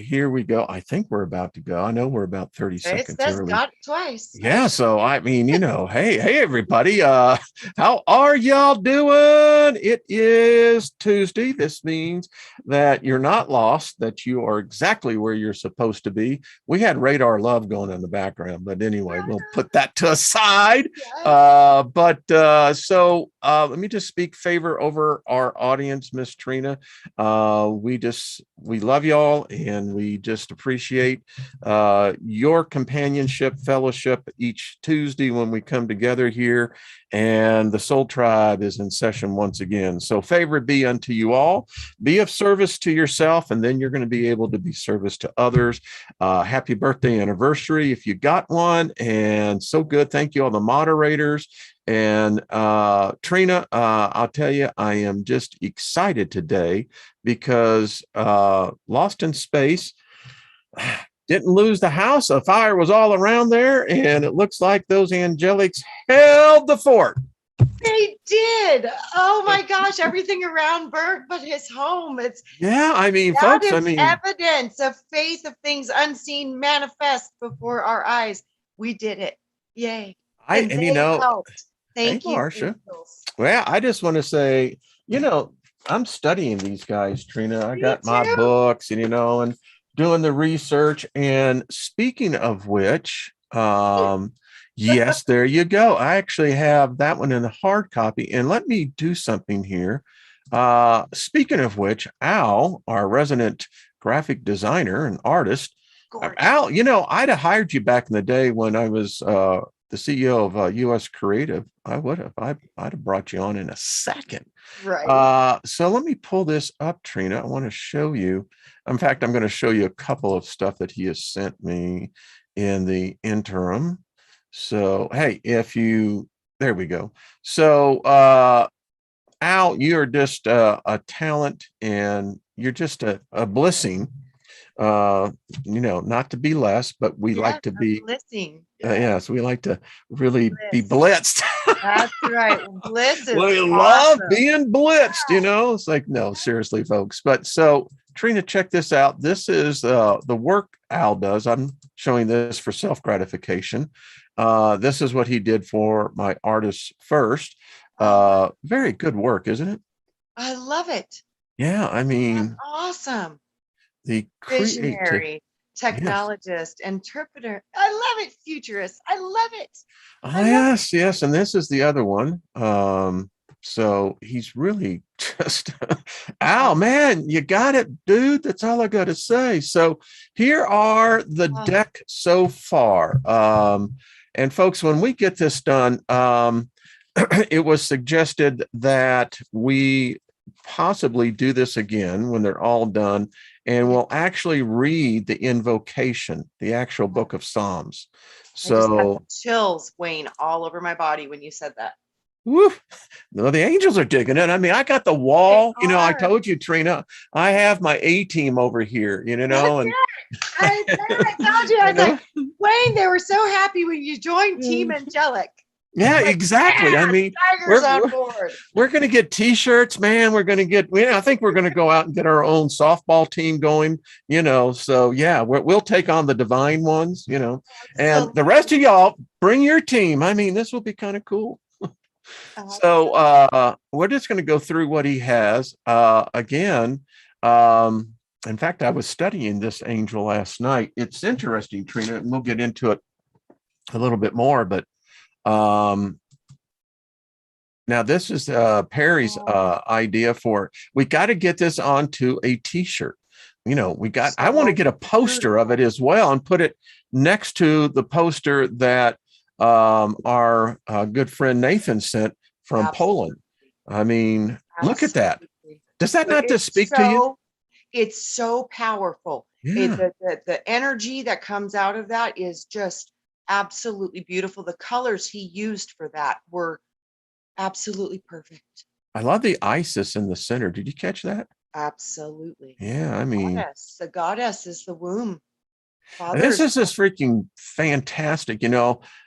here we go. I think we're about to go. I know we're about 30 It seconds says early. got it twice. Yeah, so I mean, hey everybody. How are y'all doing? It is Tuesday. This means that you're not lost, that you are exactly where you're supposed to be. We had Radar Love going in the background, but anyway, we'll put that to a side. So let me just speak favor over our audience, Miss Trina. We love y'all, and we just appreciate your companionship, fellowship each Tuesday when we come together here, and the Soul Tribe is in session once again. So favor be unto you all, be of service to yourself, and then you're going to be able to be service to others. Happy birthday anniversary if you got one, and so good. Thank you all the moderators. And Trina, I'll tell you, I am just excited today because Lost in Space didn't lose the house. The fire was all around there, and it looks like those angelics held the fort. They did. Oh my gosh, everything around Berg but his home. I mean, folks, evidence of faith, of things unseen manifest before our eyes. We did it. Yay. And helped. Thank hey, you, Marsha. angels. Well, I just want to say, I'm studying these guys, Trina. I got my too. books, and doing the research. And speaking of which, yes, there you go. I actually have that one in the hard copy. And let me do something here. Speaking of which, Al, our resident graphic designer and artist, Gorgeous. Al, I'd have hired you back in the day when I was the CEO of US Creative. I'd have brought you on in a second. Right. So let me pull this up, Trina. I want to show you. In fact, I'm going to show you a couple of stuff that he has sent me in the interim. So, hey, there we go. So, Al, you're just a talent, and you're just a blessing. Not to be less, but we like to be blessing. So we like to really be blitzed. That's right. Bliss is we love being blitzed, It's like, no, seriously, folks. But so Trina, check this out. This is the work Al does. I'm showing this for self-gratification. This is what he did for my Artists First. Very good work, isn't it? I love it. Yeah, I mean, that's awesome. The visionary, technologist, interpreter. I love it. Futurist. I love it. Yes. And this is the other one. So he's really just, Al, man, you got it, dude. That's all I got to say. So here are the deck so far. And folks, when we get this done, it was suggested that we possibly do this again when they're all done, and we'll actually read the invocation, the actual book of Psalms. So I just had chills, Wayne, all over my body when you said that. Woo. No, the angels are digging it. I mean, I got the wall. I told you, Trina, I have my A team over here, and I told you. I was like, Wayne, they were so happy when you joined Team Angelic. Yeah, exactly. I mean, we're going to get T-shirts, man. We're going to get, I think we're going to go out and get our own softball team going, so yeah, we'll take on the divine ones, and the rest of y'all bring your team. I mean, this will be kind of cool. So we're just going to go through what he has again. In fact, I was studying this angel last night. It's interesting, Trina, and we'll get into it a little bit more, but now this is Perry's idea for, we got to get this onto a t-shirt. I want to get a poster of it as well and put it next to the poster that our good friend Nathan sent from Poland. I mean, look at that. Does that not just speak to you? It's so powerful. Yeah. The energy that comes out of that is just absolutely beautiful. The colors he used for that were absolutely perfect. I love the Isis in the center. Did you catch that? Absolutely. Yeah, I mean, the goddess is the womb. This is just freaking fantastic. If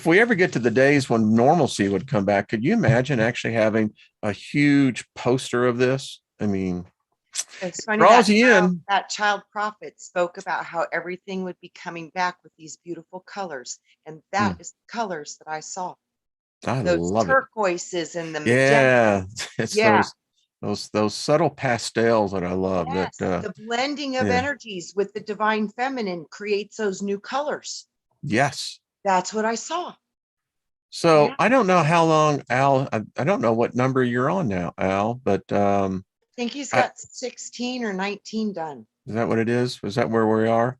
we ever get to the days when normalcy would come back, could you imagine actually having a huge poster of this? I mean, It's funny Draws you in. that child prophet spoke about how everything would be coming back with these beautiful colors. And that Mm, is the colors that I saw. I Those love it. turquoises and the magenta. Yeah, it's Yeah. those subtle pastels that I love. That Yes. The blending of yeah, energies with the divine feminine creates those new colors. yes. That's what I saw. So Yeah. I don't know how long, Al. I don't know what number you're on now, Al. But I think he's I, got 16 or 19 done. is that what it is? Is that where we are?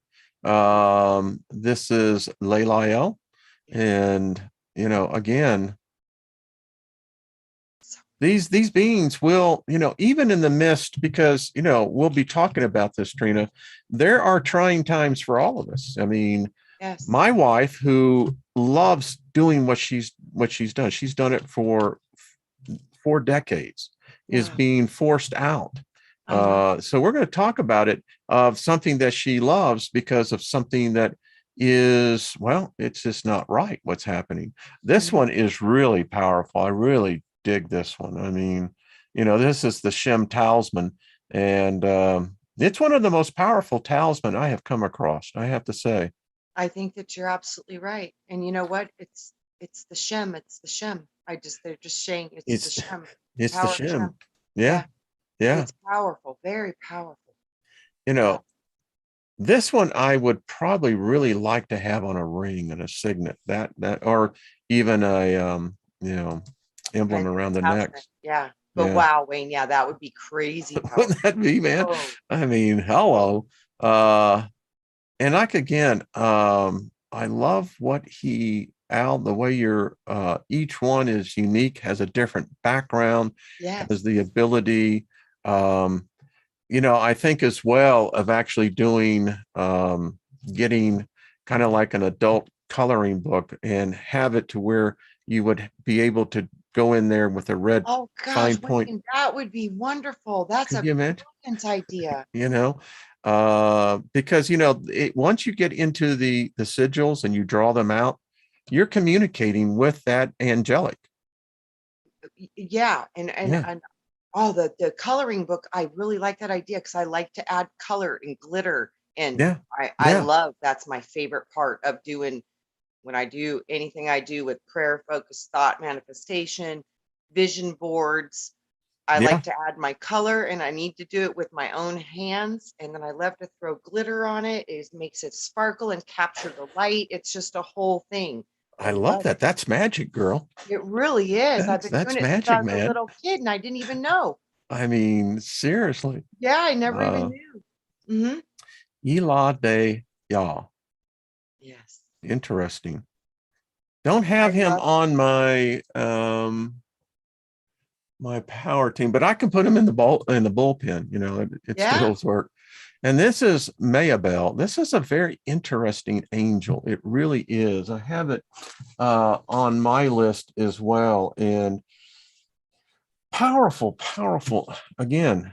This is Laylael, and again, these beings will, even in the midst, because we'll be talking about this, Trina. There are trying times for all of us. I mean, Yes. my wife, who loves doing what she's done, she's done it for 4 decades, is Yeah. being forced out. I know. So we're going to talk about it, of something that she loves because of something that is, well, it's just not right what's happening. This Mhm. one is really powerful. I really dig this one. I mean, this is the Shem talisman, and it's one of the most powerful talisman I have come across, I have to say. I think that you're absolutely right. And you know what? It's the Shem. It's the Shem. They're just saying it's the It's Shem. it's the Power of Shem. Shem. Yeah, Yeah. yeah. It's powerful, very powerful. You Yeah. know, this one I would probably really like to have on a ring and a signet, that or even a emblem And around the neck. talisman. Yeah. But Yeah. wow, Wayne, yeah, that would be crazy powerful. Wouldn't that be, man? Oh, I mean, hello. And like, again, I love what Al, the way you're, each one is unique, has a different background, has yes. the ability, um, I think as well of actually doing, getting kind of like an adult coloring book and have it to where you would be able to go in there with a red Oh gosh, fine point. Wayne, that would be wonderful. That's Could a you imagine? brilliant idea. You know, because once you get into the sigils and you draw them out, you're communicating with that angelic. Yeah. Yeah, Oh, the coloring book, I really like that idea because I like to add color and glitter. And yeah, I yeah, love that's my favorite part of doing when I do anything I do with prayer, focus, thought, manifestation, vision boards. I yeah. like to add my color and I need to do it with my own hands. And then I love to throw glitter on it. It makes it sparkle and capture the light. It's just a whole thing. I I love love that. That's magic, girl. it. It really is. I've been That's doing it since I magic, was a man. little kid and I didn't even know. I mean, seriously. Yeah, I never even Uh, knew. Hmm. Ela de Yaw. Yes. Interesting. Don't I have him love on my power team, but I can put him in the bullpen. It yeah. still work. And this is Mayabel. This is a very interesting angel. It really is. I have it on my list as well. And powerful, powerful. Again,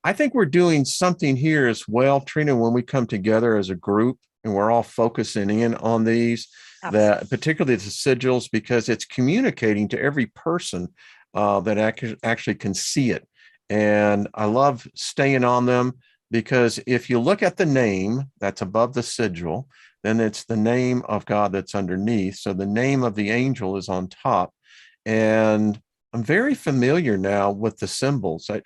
I think we're doing something here as well, Trina, when we come together as a group and we're all focusing in on these, that Absolutely. particularly the sigils, because it's communicating to every person that actually can see it. And I love staying on them because if you look at the name that's above the sigil, then it's the name of God that's underneath. So the name of the angel is on top. And I'm very familiar now with the symbols. I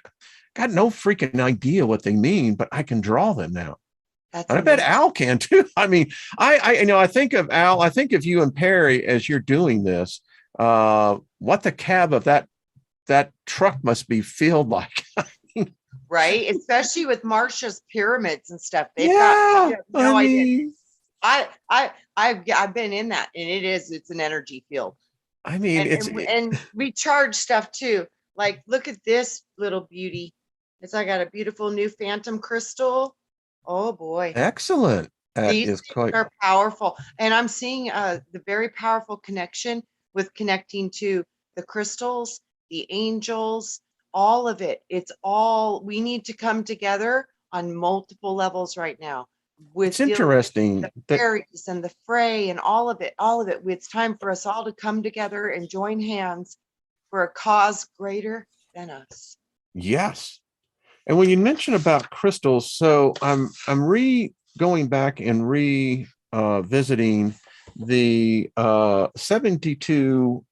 got no freaking idea what they mean, but I can draw them now. That's And I bet amazing. Al can too. I mean, I think of Al, I think of you and Perry as you're doing this. What the cab of that truck must be filled like. Right? Especially with Marsha's pyramids and stuff. You Yeah, have I no idea. mean, I've been in that and it's an energy field. And it's we charge stuff too. Like, look at this little beauty. I got a beautiful new phantom crystal. Oh boy. excellent. That These is things quite are powerful. And I'm seeing the very powerful connection with connecting to the crystals, the angels, all of it. It's all we need to come together on multiple levels right now it's with dealing with the interesting that fairies and the fray and all of it, all of it. It's time for us all to come together and join hands for a cause greater than us. Yes. And when you mention about crystals, so I'm going back and visiting the 72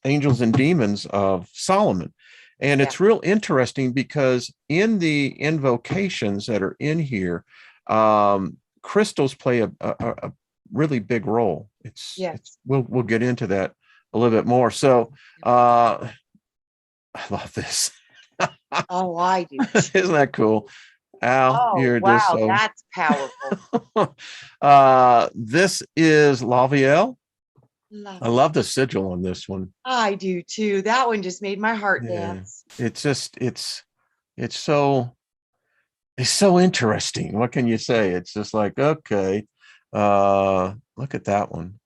angels and demons of Solomon. And Yeah. it's real interesting because in the invocations that are in here, crystals play a really big role. Yes. We'll get into that a little bit more. So I love this. Oh, I do too. Isn't that cool? Al, Oh, you're just wow. so That's powerful. this is Lavielle. Love I it. love the sigil on this one. I do too. That one just made my heart Yeah. dance. It's just it's so interesting. What can you say? It's just like, okay. Look at that one.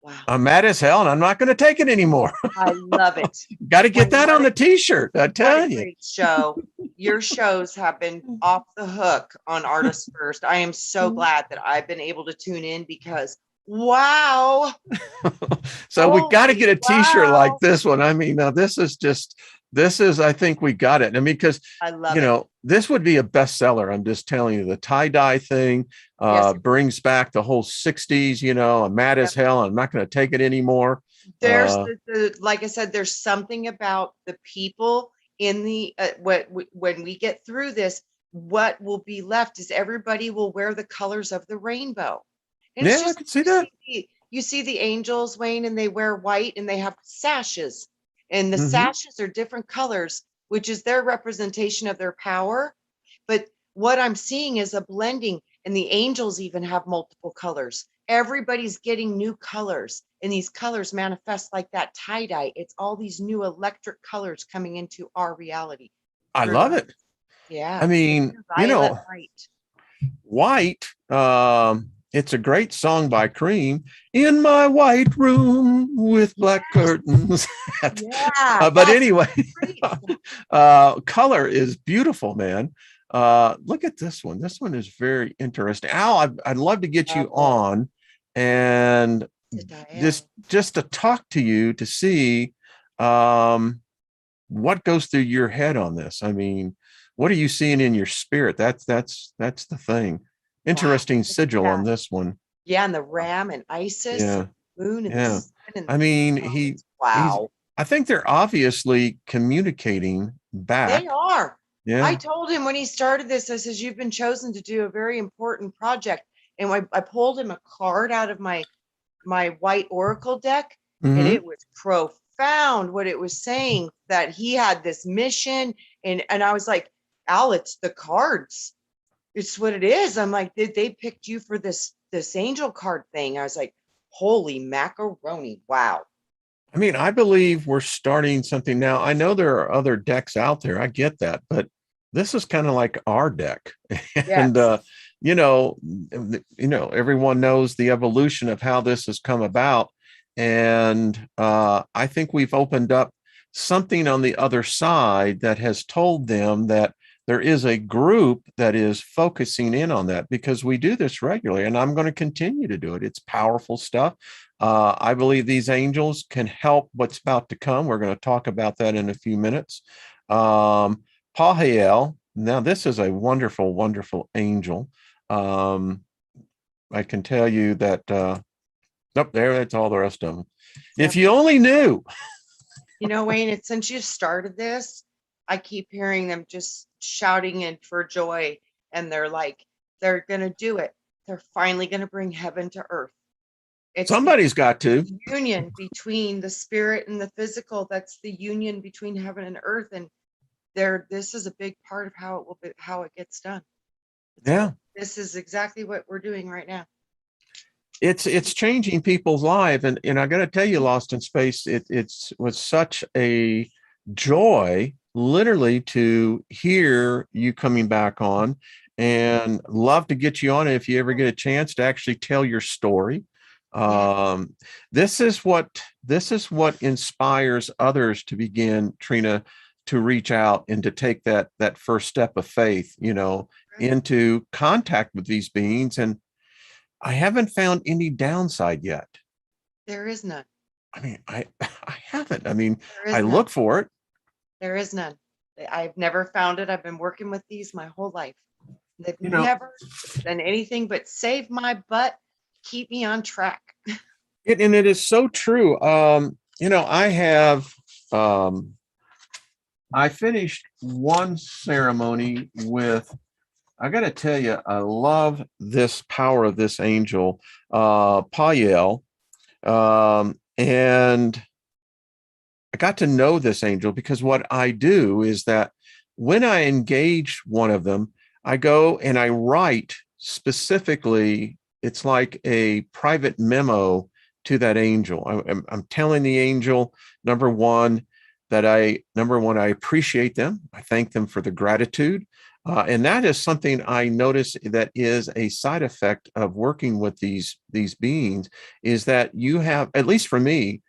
Wow. I'm mad as hell and I'm not going to take it anymore. I love it. Got to get that What on the t-shirt. I what tell a you. great show. Your shows have been off the hook on Artists First. I am so glad that I've been able to tune in because wow. So we got to Holy get a t-shirt like wow. this one. I mean, now this is, I think we got it. I mean, because, I love it. this would be a bestseller. I'm just telling you, the tie-dye thing Yes. brings back the whole 60s, I'm mad as hell. I'm not going to take it anymore. There's like I said, there's something about the people in the when we get through this, what will be left is everybody will wear the colors of the rainbow. And it's Yeah, I just can see that. you see the angels, Wayne, and they wear white and they have sashes. And the Hmm. sashes are different colors, which is their representation of their power. But what I'm seeing is a blending, and the angels even have multiple colors. Everybody's getting new colors, and these colors manifest like that tie-dye. It's all these new electric colors coming into our reality. I love it. I Yeah. mean, Violet, white. White, it's a great song by Cream. In my white room with black curtains. Yeah, But that's anyway, great. color is beautiful, man. Look at this one. This one is very interesting. Al, I'd love to get you on and just to talk to you to see what goes through your head on this. I mean, what are you seeing in your spirit? That's the thing. Interesting sigil on this one. Yeah, and the Ram and Isis, Yeah, Moon and the yeah. Sun and I mean, he's. wow. I think they're obviously communicating back. They are. I Yeah. told him when he started this, I says, you've been chosen to do a very important project. And I pulled him a card out of my white oracle deck, and Mm-hmm. it was profound what it was saying, that he had this mission. And I was like, Al, it's the cards. It's what it is. I'm like, they picked you for this angel card thing? I was like, holy macaroni. Wow. I mean, I believe we're starting something now. I know there are other decks out there. I get that, but this is kind of like our deck. And Yes. everyone knows the evolution of how this has come about. And I think we've opened up something on the other side that has told them that there is a group that is focusing in on that, because we do this regularly, and I'm going to continue to do it. It's powerful stuff. I believe these angels can help what's about to come. We're going to talk about that in a few minutes. Pahael, now this is a wonderful, wonderful angel. I can tell you that, nope, that's all the rest of them. Yep. If you only knew. Wayne, it's since you started this, I keep hearing them just shouting in for joy. And they're like, they're going to do it. They're finally going to bring heaven to earth. Somebody's got to. Union between the spirit and the physical. That's the union between heaven and earth. And this is a big part of how it gets done. This is exactly what we're doing right now. It's changing people's lives. And I got to tell you, Lost in Space, it was such a joy, literally, to hear you coming back on, and love to get you on if you ever get a chance to actually tell your story. This is what inspires others to begin, Trina, to reach out and to take that first step of faith, into contact with these beings. And I haven't found any downside yet. There is none. I mean, I haven't. I mean, There I is none. look for it. There is none. I've never found it. I've been working with these my whole life. They've You know, never done anything but save my butt, keep me on track. and it is so true. I have I finished one ceremony with, I got to tell you, I love this power of this angel, Payel. And I got to know this angel because what I do is that when I engage one of them, I go and I write specifically, it's like a private memo to that angel. I'm telling the angel, number one, I appreciate them. I thank them for the gratitude. And that is something I notice that is a side effect of working with these beings, is that you have, at least for me,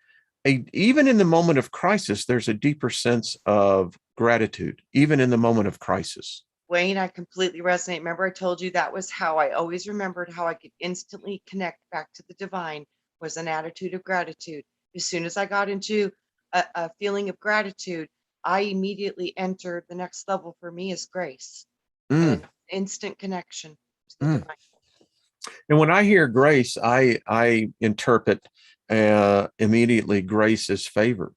even in the moment of crisis, there's a deeper sense of gratitude, even in the moment of crisis. Wayne, I completely resonate. Remember, I told you that was how I always remembered how I could instantly connect back to the divine, was an attitude of gratitude. As soon as I got into a feeling of gratitude, I immediately entered the next level. For me is grace and Mm, an instant connection to the mm. divine. And when I hear grace, I interpret immediately grace as favor.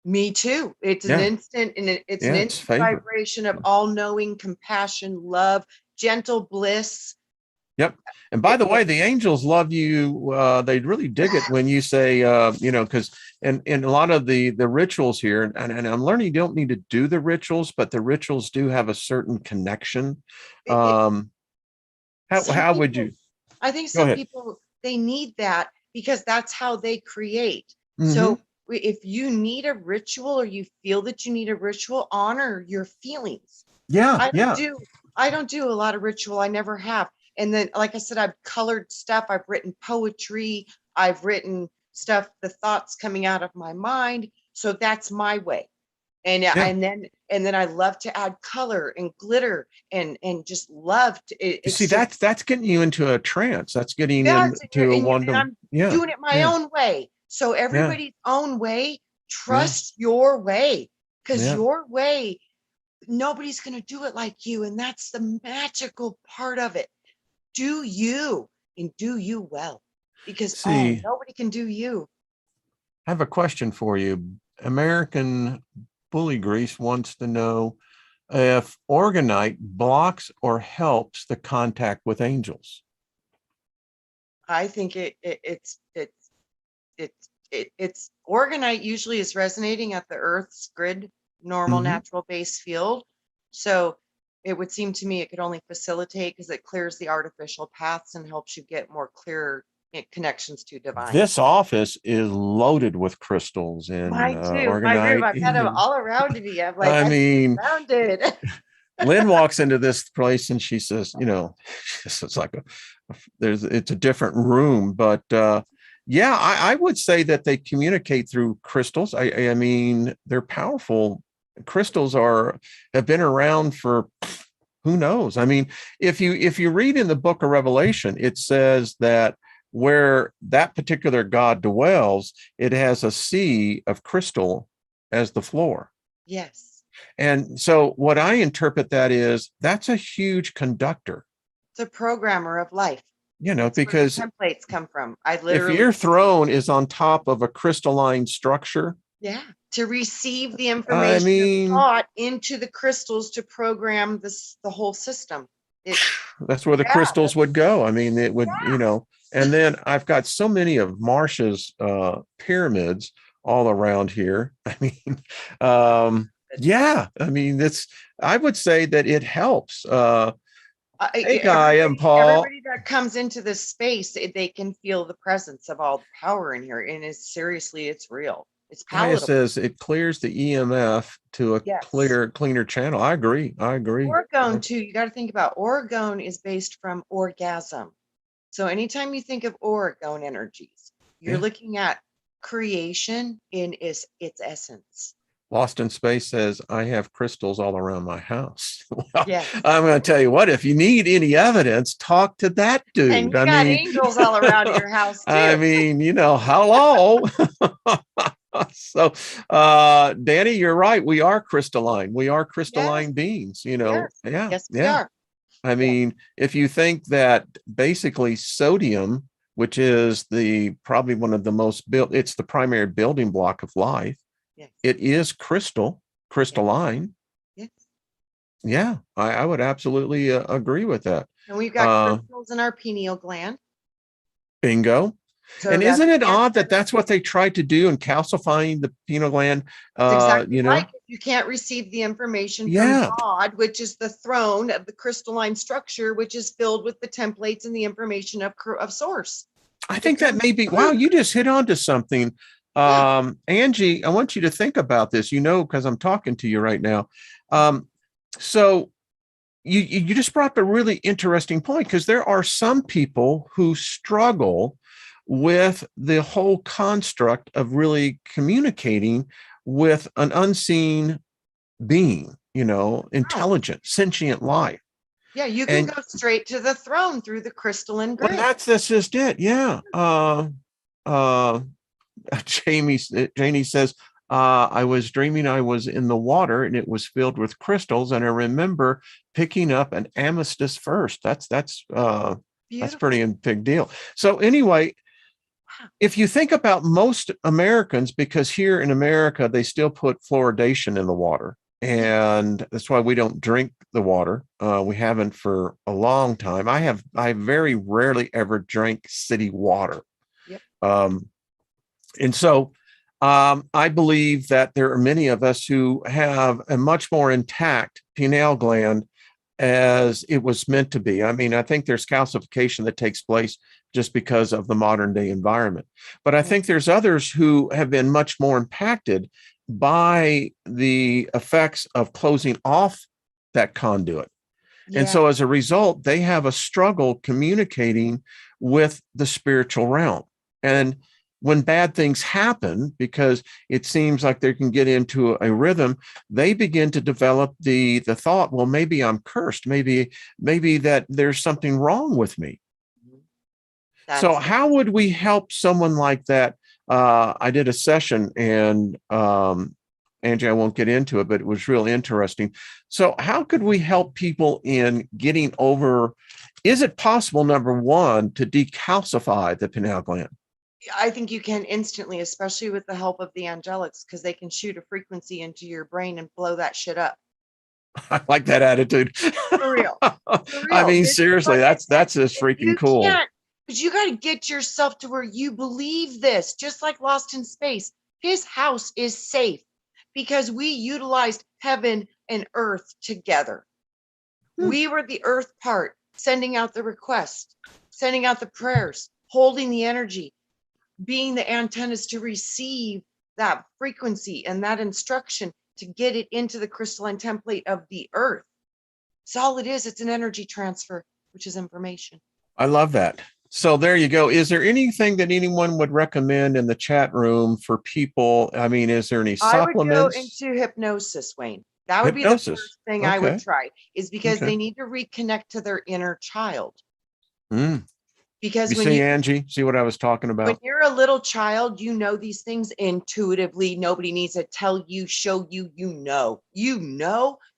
Me too. It's an Yeah, instant, and it's an yeah, it's instant favor. vibration of all knowing, compassion, love, gentle bliss. Yep. And by It, the it, way, the angels love you. They really dig it when you say, because in a lot of the rituals here, and I'm learning you don't need to do the rituals, but the rituals do have a certain connection. it, Um, some how would people, you I think go some ahead? people, they need that because that's how they create. Hmm. So if you need a ritual or you feel that you need a ritual, honor your feelings. Yeah, I don't yeah. do I don't do a lot of ritual. I never have. And then, like I said, I've colored stuff. I've written poetry. I've written stuff, the thoughts coming out of my mind. So that's my way. And Yeah. and then I love to add color and glitter and just love to, You see, it's just that's getting you into a trance. That's getting yes, into a and wonder. I'm Yeah, doing it my yeah, own way. So yeah, everybody's own way, yeah, trust your way, because yeah. your way, nobody's going to do it like you. And that's the magical part of it. Do you and do you well, because oh, See, nobody can do you. I have a question for you. American Bully Grease wants to know if Organite blocks or helps the contact with angels. I think it's organite usually is resonating at the Earth's grid, normal Hmm. natural base field. So it would seem to me it could only facilitate because it clears the artificial paths and helps you get more clear connections to divine. This office is loaded with crystals and Mine too. My room, Organite. I've had them all around me. I'm like, I I'm mean, surrounded. Lynn walks into this place and she says, it's like it's a different room, but yeah, I would say that they communicate through crystals. I mean, they're powerful. Crystals have been around for who knows. I mean, if you read in the book of Revelation, it says that where that particular God dwells, it has a sea of crystal as the floor. Yes. And so what I interpret that is that's a huge conductor, It's a programmer of life. That's where the because templates come from. I if literally, your throne is on top of a crystalline structure, yeah, to receive the I information of mean, thought into the crystals to program this, the whole system. It, that's where the yeah, crystals would that's, go. I mean, it would, yeah. and then I've got so many of Marsha's pyramids all around here. I mean, yeah, I mean, I would say that it helps. Hey, Guy and Paul. Everybody that comes into this space, they can feel the presence of all the power in here. And it's seriously, it's real. It's Gaia palatable. says it clears the EMF to a Yes. cleaner channel. I agree. I agree. Orgone too, you got to think about orgone is based from orgasm. So anytime you think of orgone energies, you're Yeah. looking at creation in its essence. Lost in Space says, I have crystals all around my house. Well, Yes. I'm going to tell you what, if you need any evidence, talk to that And dude. you I got mean, angels all around your house I too. mean, hello. So, Danny, you're right. We are crystalline. We are Yes, crystalline beings, yes, Yeah. yes, we Yeah. are. I Yeah, mean, if you think that basically sodium, which is probably one of the most it's the primary building block of life. yes, It is yes, crystalline. yes. Yeah, I would absolutely agree with that. And we've got Uh, crystals in our pineal gland. Bingo. So And that's isn't it the odd that antenna. that's what they tried to do in calcifying the pineal gland? It's exactly You right. know? You can't receive the information from Yeah, God, which is the throne of the crystalline structure, which is filled with the templates and the information of source. I It think that comes may be, wow, through. you just hit on to something. Yeah. Angie, I want you to think about this, because I'm talking to you right now. So you just brought up a really interesting point, because there are some people who struggle with the whole construct of really communicating with an unseen being, Oh, intelligent, sentient life. yeah. You can And go straight to the throne through the crystalline well, grid. that's just it. Yeah. Uh, Janie says, I was dreaming I was in the water and it was filled with crystals. And I remember picking up an amethyst first. That's Beautiful. pretty big deal. So anyway, Wow. if you think about most Americans, because here in America, they still put fluoridation in the water. Yeah. And that's why we don't drink the water. We haven't for a long time. I very rarely ever drank city water. Yep. And so I believe that there are many of us who have a much more intact pineal gland as it was meant to be. I mean, I think there's calcification that takes place just because of the modern day environment. But I Yeah. think there's others who have been much more impacted by the effects of closing off that conduit. And Yeah. so as a result, they have a struggle communicating with the spiritual realm. And when bad things happen, because it seems like they can get into a rhythm, they begin to develop the thought, well, maybe I'm cursed. Maybe that there's something wrong with me. So That's how would we help someone like that? I did a session, and Angie, I won't get into it, but it was real interesting. So how could we help people in getting over? Is it possible, number one, to decalcify the pineal gland? I think you can instantly, especially with the help of the angelics, because they can shoot a frequency into your brain and blow that shit up. I like that attitude. For real. For I real. mean, This is seriously, like I said, that's just if freaking you cool. can't, because you got to get yourself to where you believe this, just like Lost in Space. His house is safe because we utilized heaven and earth together. Hmm. We were the earth part, sending out the request, sending out the prayers, holding the energy, being the antennas to receive that frequency and that instruction to get it into the crystalline template of the earth. It's all it is. It's an energy transfer, which is information. I love that. So there you go. Is there anything that anyone would recommend in the chat room for people? I mean, is there any I would go supplements? into hypnosis, Wayne. That would be the Hypnosis. first thing I would Okay. try, is because Okay. they need to reconnect to their inner child. Mm. Because You when see, Angie, see what I was talking when about? you're a little child, you know these things intuitively. Nobody needs to tell you, show you,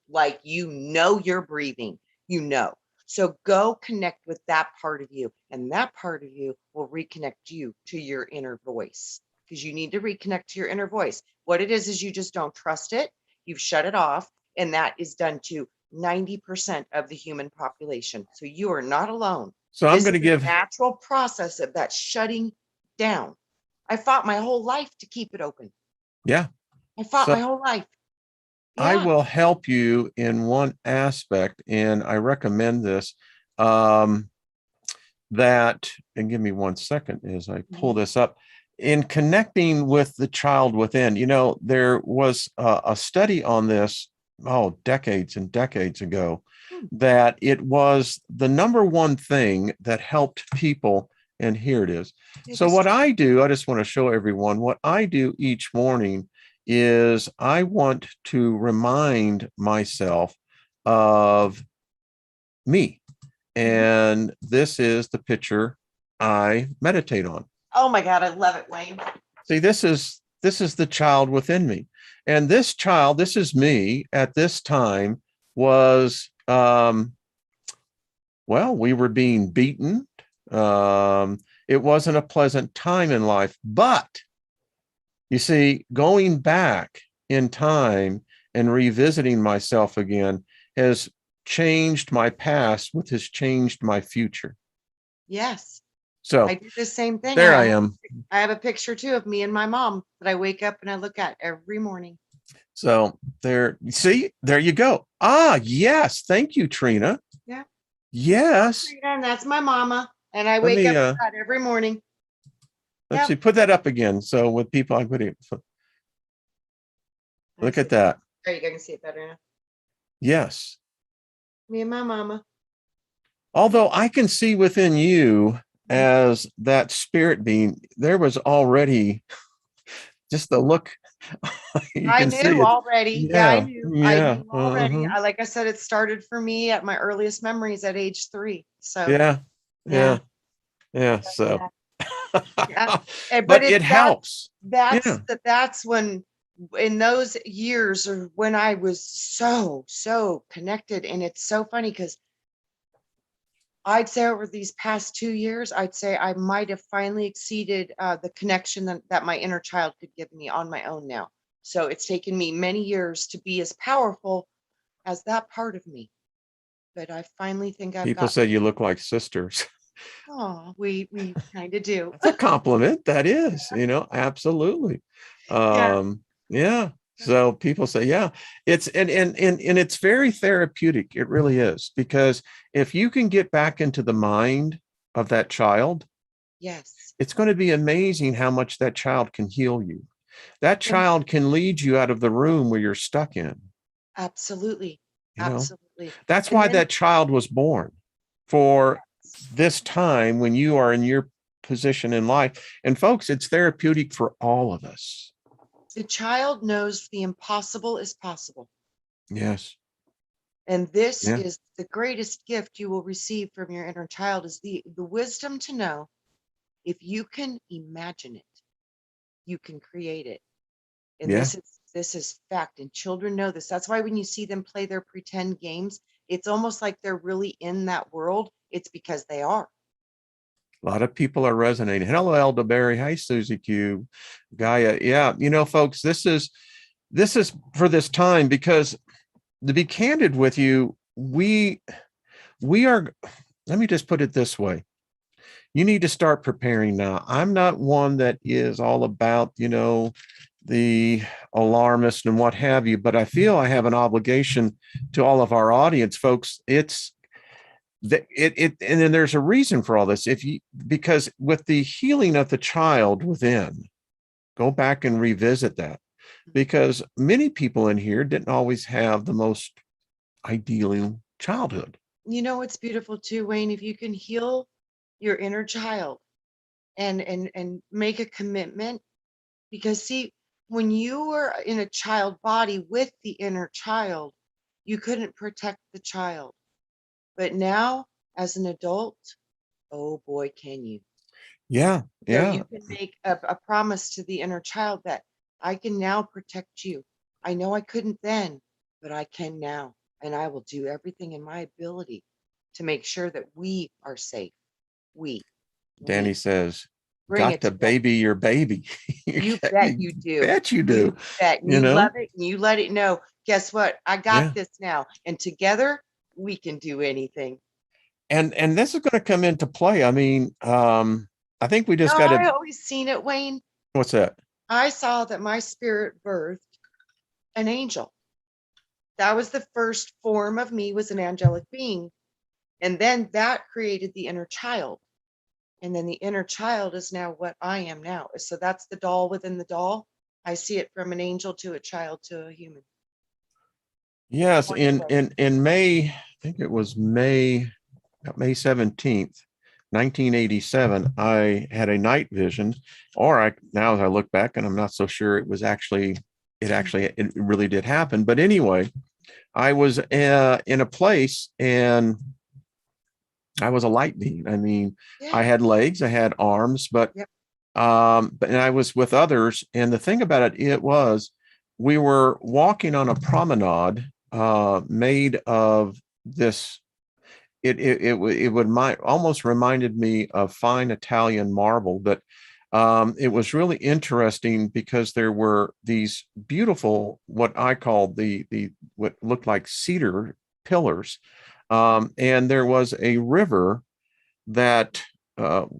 like you're breathing, So go connect with that part of you, and that part of you will reconnect you to your inner voice, because you need to reconnect to your inner voice. What it is you just don't trust it. You've shut it off, and that is done to 90% of the human population. So you are not alone. So I'm This going is to a give, natural process of that shutting down. I fought my whole life to keep it open. yeah. I fought So my whole life. I Yeah. will help you in one aspect, and I recommend this. That, and give me 1 second as I pull this up. In connecting with the child within, there was a study on this, decades and decades ago, that it was the number one thing that helped people. And here it is. It So is what true. I do, I just want to show everyone what I do each morning is I want to remind myself of me. And this is the picture I meditate on. Oh my God, I love it, Wayne. See, this is the child within me. And this child, this is me at this time, was well, we were being beaten. It wasn't a pleasant time in life, but you see, going back in time and revisiting myself again has changed my past, which has changed my future. Yes. So I do the same thing. there I am. I have a picture too of me and my mom that I wake up and I look at every morning. So there, see, there you go. Ah, yes. Thank you, Trina. Yeah. Yes. And that's my mama. And I Let wake me, up to that every morning. let's Yep. see, put that up again. So with people, I'm putting, look at that. There you go. You can see it better now. Yes. Me and my mama. Although I can see within you as that spirit being, there was already just the look. You I can see knew it. already. Yeah, I knew. I Yeah. knew already. Like I said, it started for me at my earliest memories at age 3. So Yeah. yeah. So, Yeah. But but it's it helps. Yeah. that's when in those years or when I was so connected. And it's so funny because I'd say over these past 2 years, I'd say I might have finally exceeded the connection that my inner child could give me on my own now. So it's taken me many years to be as powerful as that part of me. But I finally think I've People got, say you look like sisters. oh, we kind of do. That's a compliment. That is, absolutely. Yeah. Yeah. So people say, yeah, it's and it's very therapeutic. It really is, because if you can get back into the mind of that child, Yes. it's going to be amazing how much that child can heal you. That And child can lead you out of the room where you're stuck in. absolutely. You know, Absolutely. that's And why then that child was born, for this time when you are in your position in life. And folks, it's therapeutic for all of us. the child knows the impossible is possible. Yes. And this Yeah. is the greatest gift you will receive from your inner child is the wisdom to know if you can imagine it, you can create it. And Yeah. this is fact. And children know this. That's why when you see them play their pretend games, it's almost like they're really in that world. It's because they are. A lot of people are resonating. Hello, Elderberry. Hi, Susie Q. Gaia. Yeah. Folks, this is for this time, because to be candid with you, we are, let me just put it this way. You need to start preparing now. I'm not one that is all about, the alarmist and what have you, but I feel I have an obligation to all of our audience, folks. It's and then there's a reason for all this. Because with the healing of the child within, go back and revisit that, because many people in here didn't always have the most ideal childhood. You know what's beautiful too, Wayne? If you can heal your inner child and make a commitment, because see, when you were in a child body with the inner child, you couldn't protect the child. But now, as an adult, oh boy, can you. Yeah. So Yeah. you can make a promise to the inner child that I can now protect you. I know I couldn't then, but I can now. And I will do everything in my ability to make sure that we are safe. We, Danny we says, bring got it to together. baby your baby. You bet you do. Bet you do. You bet. And You you know? love it and you let it know. Guess what? I got Yeah. this now. And together we can do anything. And this is going to come into play. I mean, I think we just No, got I to, always seen it, Wayne. what's that? I saw that my spirit birthed an angel. That was the first form of me, was an angelic being. And then that created the inner child. And then the inner child is now what I am now. So that's the doll within the doll. I see it from an angel to a child to a human. Yes, in May, I think it was May 17th, 1987, I had a night vision, or now as I look back, and I'm not so sure it was actually it really did happen. But anyway, I was in a place and I was a light being. I mean, I Yeah. had legs, I had arms, but Yep. and I was with others. And the thing about it was we were walking on a promenade made of this. It would almost reminded me of fine Italian marble, but it was really interesting because there were these beautiful, what I called the what looked like cedar pillars, and there was a river that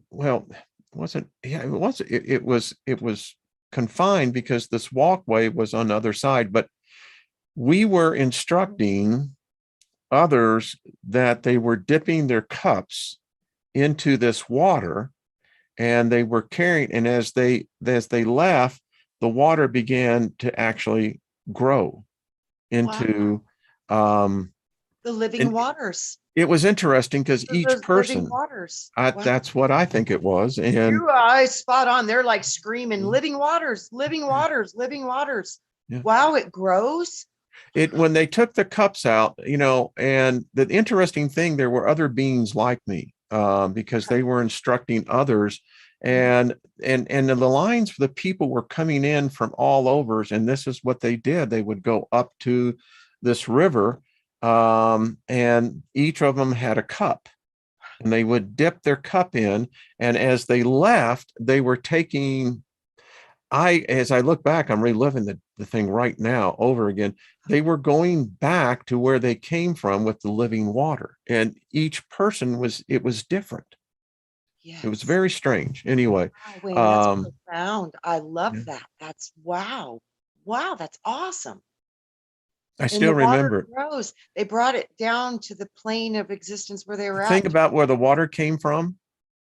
well wasn't yeah it was confined because this walkway was on the other side, but we were instructing others that they were dipping their cups into this water and they were carrying, and as they left, the water began to actually grow Wow. into um The living and waters. it was interesting because each Those living person waters. Wow. that's what I think it was. And You are spot on. They're like screaming, living waters, living waters, living waters. yeah, Wow, it grows. it when they took the cups out, and the interesting thing, there were other beings like me, because they were instructing others, and the lines for the people were coming in from all overs, and this is what they did. They would go up to this river, and each of them had a cup, and they would dip their cup in, and as they left, they were taking as I look back, I'm reliving the thing right now over again. They were going back to where they came from with the living water. And each person it was different. It was Yes. very strange. Anyway, Wow, Wayne, that's um, profound. I yeah, love that. That's wow. Wow, that's awesome. I And the still water remember it. grows. They brought it down to the plane of existence where they The were thing at. about where the water came from,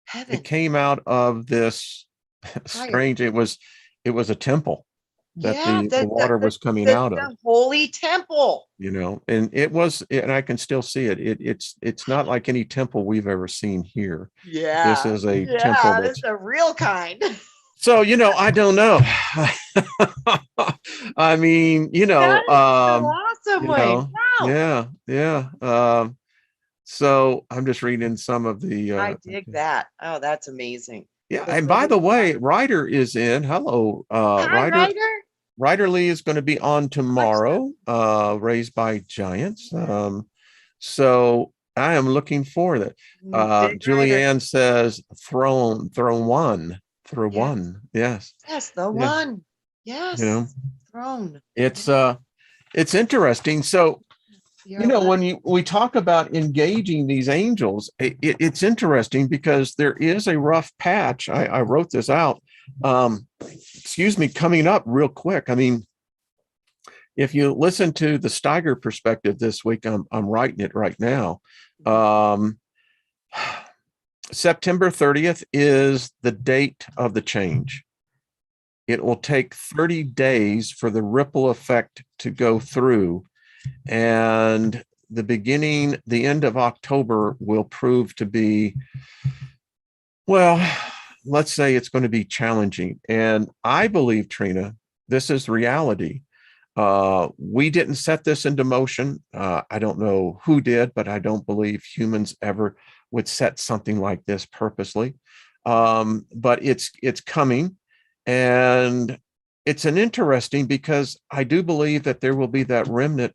it Heaven, came out of this fire. strange, it was a temple that Yeah, the water was coming out of. the holy temple. And and I can still see it. It's not like any temple we've ever seen here. This Yeah. is a temple Yeah, it's that's the real kind. so, I don't know. I mean, That is so awesome, Wayne. Wow. yeah, yeah. So I'm just reading some of the I dig that. Oh, that's amazing. yeah, The and by living the way, water. Ryder is in. Hello, Hi, Ryder. Ryder. Ryder Lee is going to be on What's tomorrow, Raised by Giants. So I am looking for that. Big Ryder? Julianne says throne one, through Yes. one. Yes. Yes, the Yeah. one. You Yes. know, Throne. it's it's interesting. So, You're right. when we talk about engaging these angels, it's interesting because there is a rough patch. I wrote this out. Excuse me, coming up real quick. I mean, if you listen to the Steiger perspective this week, I'm writing it right now. Um, September 30th is the date of the change. It will take 30 days for the ripple effect to go through. And the end of October will prove to be, well, let's say it's going to be challenging. And I believe, Trina, this is reality. We didn't set this into motion. I don't know who did, but I don't believe humans ever would set something like this purposely. But it's coming, and it's an interesting because I do believe that there will be that remnant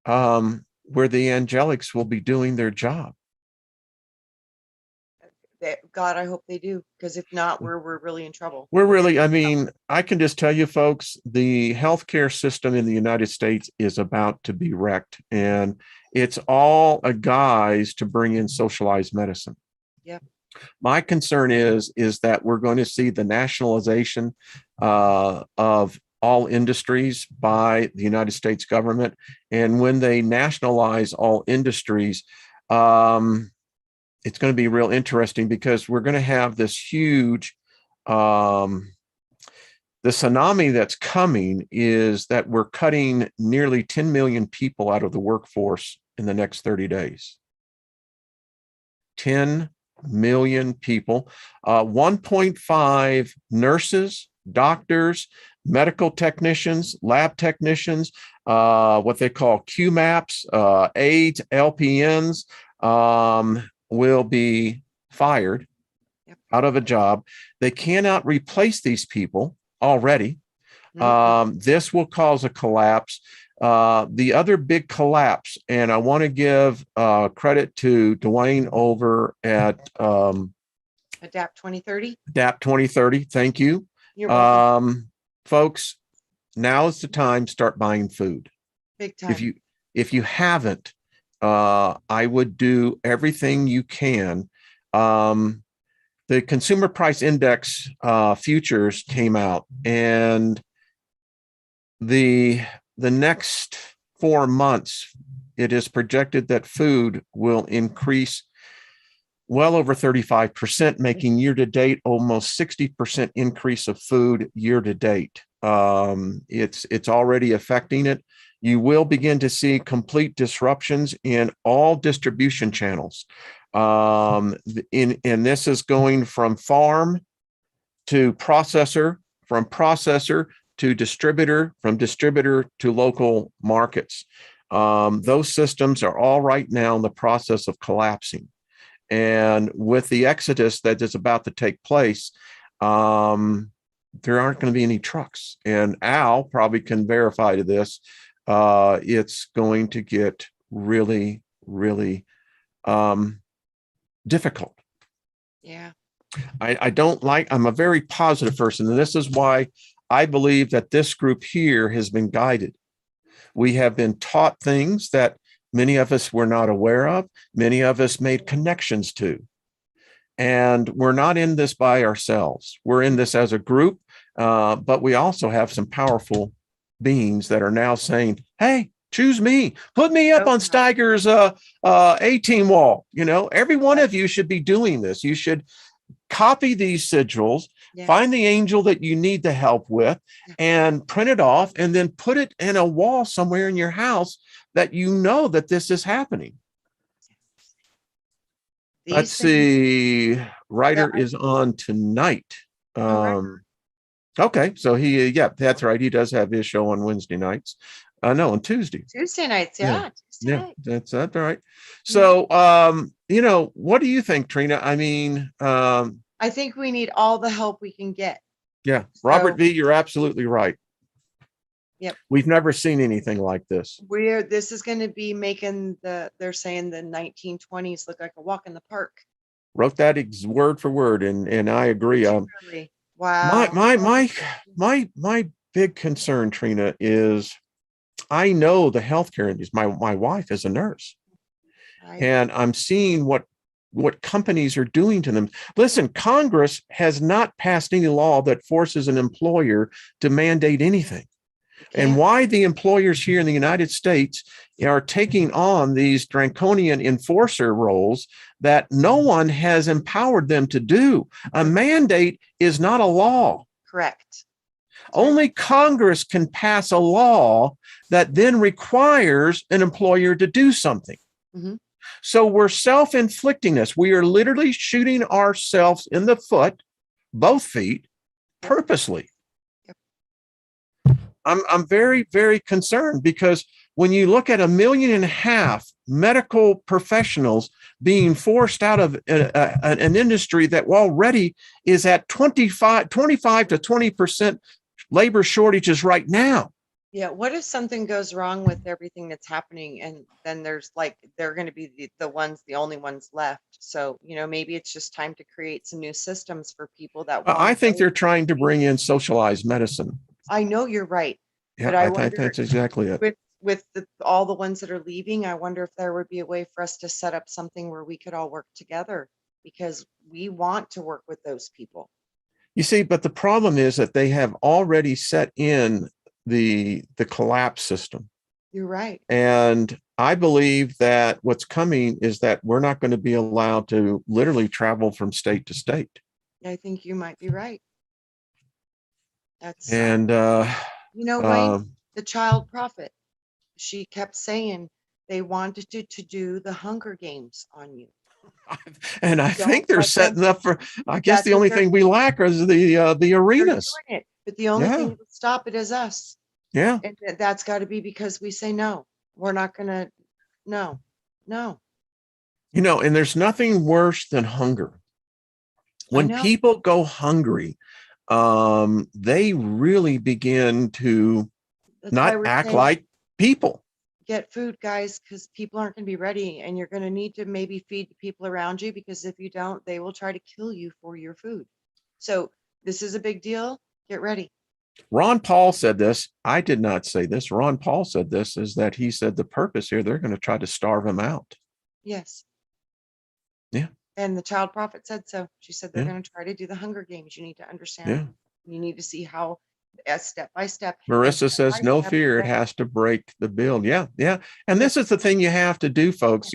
where the angelics will be doing their job. God, I hope they do, because if not, we're really in trouble. I mean, I can just tell you, folks, the healthcare system in the United States is about to be wrecked, and it's all a guise to bring in socialized medicine. Yep. My concern is that we're going to see the nationalization of all industries by the United States government, and when they nationalize all industries, it's going to be real interesting because we're going to have this huge the tsunami that's coming is that we're cutting nearly 10 million people out of the workforce in the next 30 days. 10 million people, 1.5 nurses, doctors, medical technicians, lab technicians, what they call QMAPs, aides, LPNs, will be fired out of a job. They cannot replace these people already. This will cause a collapse. The other big collapse, and I want to give credit to Dwayne over at Adapt 2030. Adapt 2030. Thank you. You're welcome. Folks, now is the time to start buying food. Big time. If you haven't, I would do everything you can. The Consumer Price Index futures came out, and the next 4 months, it is projected that food will increase well over 35%, making year to date almost 60% increase of food year to date. It's already affecting it. You will begin to see complete disruptions in all distribution channels. And this is going from farm to processor, from processor to distributor, from distributor to local markets. Those systems are all right now in the process of collapsing. And with the exodus that is about to take place, there aren't going to be any trucks. And Al probably can verify to this. It's going to get really, really difficult. Yeah. I'm a very positive person. And this is why I believe that this group here has been guided. We have been taught things that many of us were not aware of. Many of us made connections to. And we're not in this by ourselves. We're in this as a group, but we also have some powerful beings that are now saying, hey, choose me. Put me up on Steiger's A-team wall. You know, every one of you should be doing this. You should copy these sigils, find the angel that you need the help with, and print it off, and then put it in a wall somewhere in your house that you know that this is happening. Let's see. Ryder is on tonight. Okay, so that's right. He does have his show on Wednesday nights. No, on Tuesday. Tuesday nights, That's all right. So, what do you think, Trina? I mean, I think we need all the help we can get. Yeah, Robert V., you're absolutely right. Yep. We've never seen anything like this. This is going to be making they're saying the 1920s look like a walk in the park. Wrote that word for word, and I agree. Really? Wow. My big concern, Trina, is I know the healthcare industry. My wife is a nurse, and I'm seeing what companies are doing to them. Listen, Congress has not passed any law that forces an employer to mandate anything. And why the employers here in the United States are taking on these draconian enforcer roles that no one has empowered them to do. A mandate is not a law. Correct. Only Congress can pass a law that then requires an employer to do something. Mm-hmm. So we're self-inflicting this. We are literally shooting ourselves in the foot, both feet, purposely. I'm very, very concerned, because when you look at 1.5 million medical professionals being forced out of an industry that already is at 25 to 20% labor shortages right now. Yeah. What if something goes wrong with everything that's happening, and then they're going to be the only ones left? So, maybe it's just time to create some new systems for people that I think they're trying to bring in socialized medicine. I know you're right. Yeah, but I think that's exactly it. With all the ones that are leaving, I wonder if there would be a way for us to set up something where we could all work together, because we want to work with those people. You see, but the problem is that they have already set in the collapse system. You're right. And I believe that what's coming is that we're not going to be allowed to literally travel from state to state. I think you might be right. That's Wayne, the child prophet, she kept saying they wanted to do the Hunger Games on you. And I Don't think they're let them. setting up for, I guess That's the what only they're thing we lack is the they're arenas. doing it. But the only thing Yeah. that will stop it is us. Yeah. And that's got to be because we say no. We're not going to. No. And there's nothing worse than hunger. I When know. people go hungry, they really begin to That's why not we're act saying like people. get food, guys, because people aren't going to be ready, and you're going to need to maybe feed the people around you, because if you don't, they will try to kill you for your food. So this is a big deal. Get ready. Ron Paul said this. I did not say this. Ron Paul said this, is that he said the purpose here, they're going to try to starve him out. Yes. Yeah. And the child prophet said so. She said they're Yeah. going to try to do the Hunger Games. You need to understand. Yeah. You need to see how, step by step. Marissa says, no fear, it has to break the build. Yeah. Yeah. And this is the thing you have to do, folks.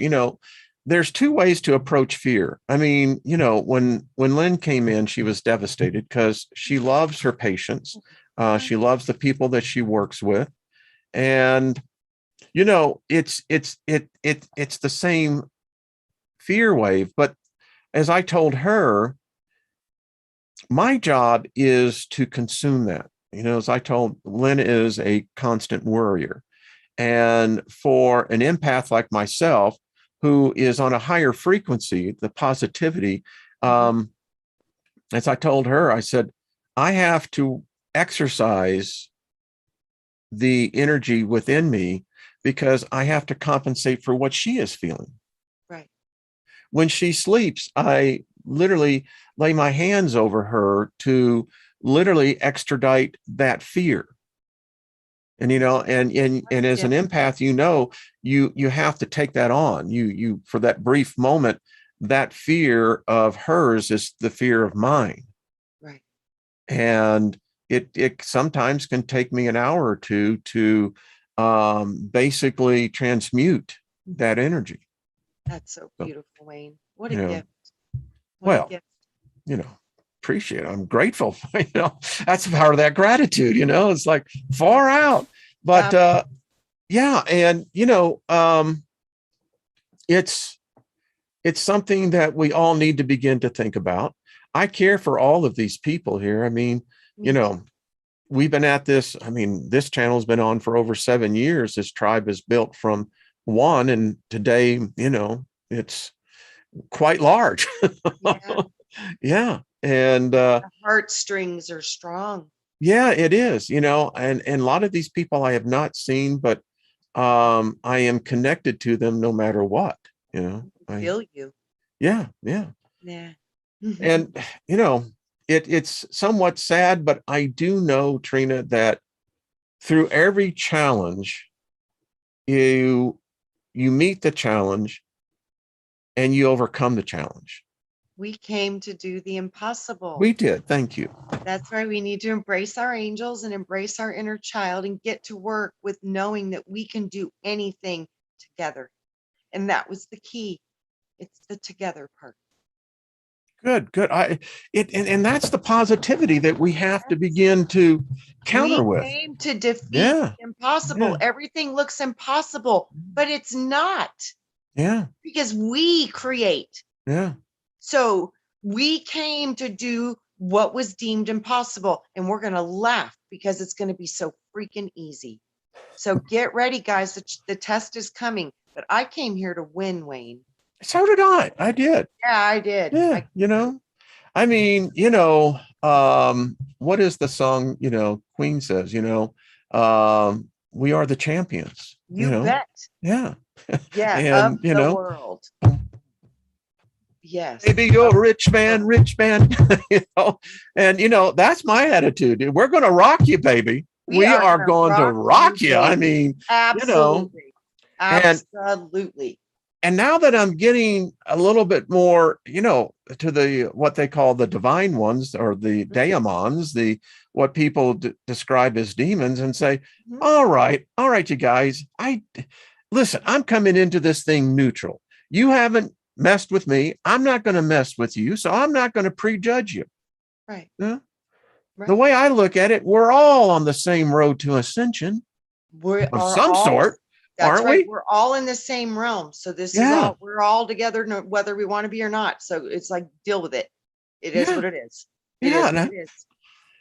There's two ways to approach fear. I mean, when Lynn came in, she was devastated because she loves her patients. She loves the people that she works with. And, it's the same fear wave. But as I told her, my job is to consume that. As I told Lynn, is a constant worrier. And for an empath like myself, who is on a higher frequency, the positivity, as I told her, I said, I have to exercise the energy within me because I have to compensate for what she is feeling. Right. When she sleeps, I literally lay my hands over her to literally extradite that fear. And and as an empath, you have to take that on. You for that brief moment, that fear of hers is the fear of mine. Right. And it sometimes can take me an hour or two to basically transmute that energy. That's so beautiful, Wayne. What a gift. Well, appreciate it. I'm grateful. That's part of that gratitude, it's like far out. But yeah. And it's something that we all need to begin to think about. I care for all of these people here. I mean, we've been at this. I mean, this channel's been on for over 7 years. This tribe is built from one, and today, it's quite large. Yeah. Yeah. And the heartstrings are strong. Yeah, it is, and a lot of these people I have not seen, but I am connected to them no matter what, I feel you. Yeah. And it's somewhat sad, but I do know, Trina, that through every challenge, you meet the challenge and you overcome the challenge. We came to do the impossible. We did. Thank you. That's why we need to embrace our angels and embrace our inner child and get to work with knowing that we can do anything together. And that was the key. It's the together part. Good. And that's the positivity that we have to begin to counter with. We came to defeat the impossible. Yeah. Everything looks impossible, but it's not. Yeah. Because we create. Yeah. So we came to do what was deemed impossible, and we're going to laugh because it's going to be so freaking easy. So get ready, guys. The test is coming, but I came here to win, Wayne. So did I. I did. Yeah, I did. Yeah. I mean, what is the song, Queen says, we are the champions. You bet. Yeah. Yeah. And, of the world. Yes. Maybe you're a rich man, and that's my attitude. We're going to rock you, baby. We are going to rock you. I mean, absolutely. Absolutely. And now that I'm getting a little bit more, to what they call the divine ones, or the daemons, what people describe as demons, and say, all right, you guys, listen, I'm coming into this thing neutral. You haven't messed with me. I'm not going to mess with you. So I'm not going to prejudge you. Right. Yeah? Right. The way I look at it, we're all on the same road to ascension of some sort. That's aren't right. we? We're all in the same realm. So this is Yeah, all, we're all together, whether we want to be or not. So it's like, deal with it. It is yeah, what it is. It yeah. is what it is.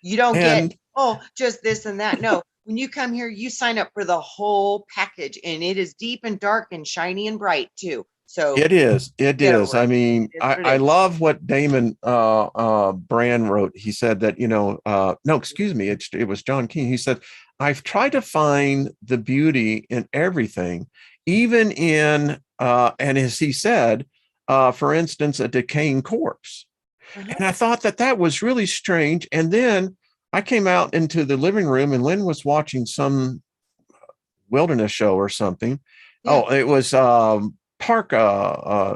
You don't get, And oh, just this and that. No, when you come here, you sign up for the whole package, and it is deep and dark and shiny and bright too. So it is. It get is. over I it. mean, It is what it I is. love what Damon Brand wrote. He said that, no, excuse me, it was John King. He said, I've tried to find the beauty in everything, even in and as he said, for instance, a decaying corpse. Uh-huh. And I thought that that was really strange. And then I came out into the living room and Lynn was watching some wilderness show or something. Yeah. Oh, it was park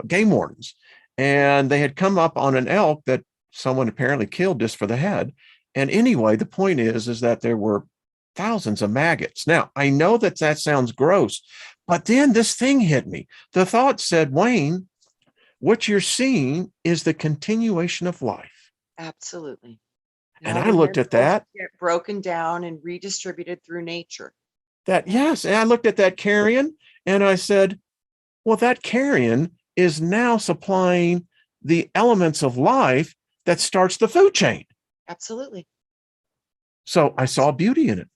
game wardens, and they had come up on an elk that someone apparently killed just for the head. And anyway, the point is that there were thousands of maggots. Now I know that that sounds gross, but then this thing hit me. The thought said, Wayne, what you're seeing is the continuation of life. Absolutely. And And all I the looked at minerals that, get broken down and redistributed through nature. that Yeah. yes, and I looked at that carrion and I said, well, that carrion is now supplying the elements of life that starts the food chain. Absolutely. So I saw beauty in it.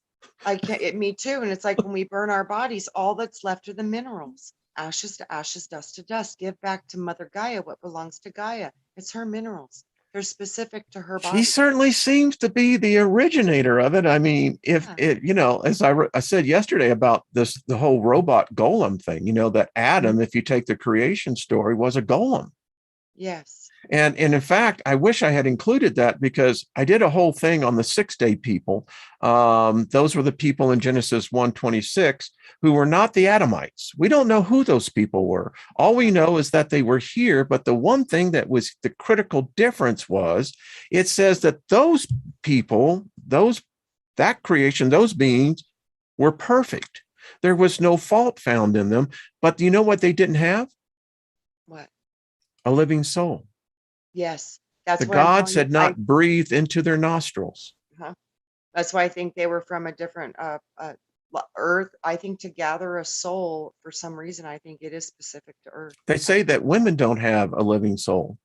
I can't, me too. And it's like when we burn our bodies, all that's left are the minerals. Ashes to ashes, dust to dust. Give back to Mother Gaia what belongs to Gaia. It's her minerals. They're specific to her She body. certainly seems to be the originator of it. I mean, if Yeah. it, as I said yesterday about this, the whole robot golem thing, that Adam, if you take the creation story, was a golem. Yes. And in fact, I wish I had included that because I did a whole thing on the 6-day people. Those were the people in Genesis 1:26 who were not the Adamites. We don't know who those people were. All we know is that they were here. But the one thing that was the critical difference was it says that those people, that creation, those beings were perfect. There was no fault found in them. But you know what they didn't have? What? A living soul. Yes. That's The what I'm gods telling you. had not breathed into their nostrils. Uh-huh. That's why I think they were from a different earth. I think to gather a soul for some reason, I think it is specific to earth. They say that women don't have a living soul.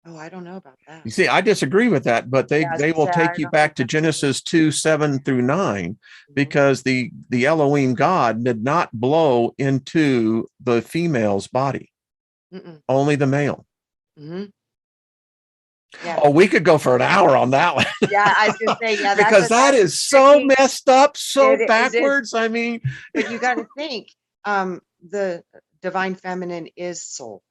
Oh, I don't know about that. You see, I disagree with that, but Yeah, they will I take you don't think back to that's true. Genesis 2:7-9, Mhm. because the Elohim God did not blow into the female's body, Mm-mm. only the male. Mm-hmm. Yeah. Oh, we could go for an hour on that one. Yeah, I was gonna say, yeah, because that that's is so tricky. messed up, so It is, backwards. I mean, but you got to think, the divine feminine is soul.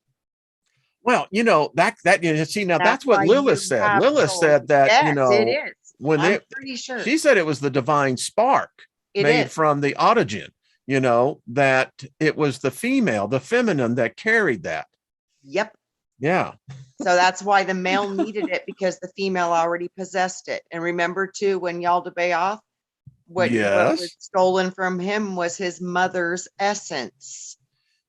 well, see, now That's that's what why Lilith you said. have Lilith souls. said that, Yes, it is. when I'm they, pretty sure she said it was the divine spark it made is. from the autogen, that it was the female, the feminine that carried that. Yep. Yeah. So that's why the male needed it, because the female already possessed it. And remember too, when Yaldabaoth, what was Yes. stolen from him was his mother's essence.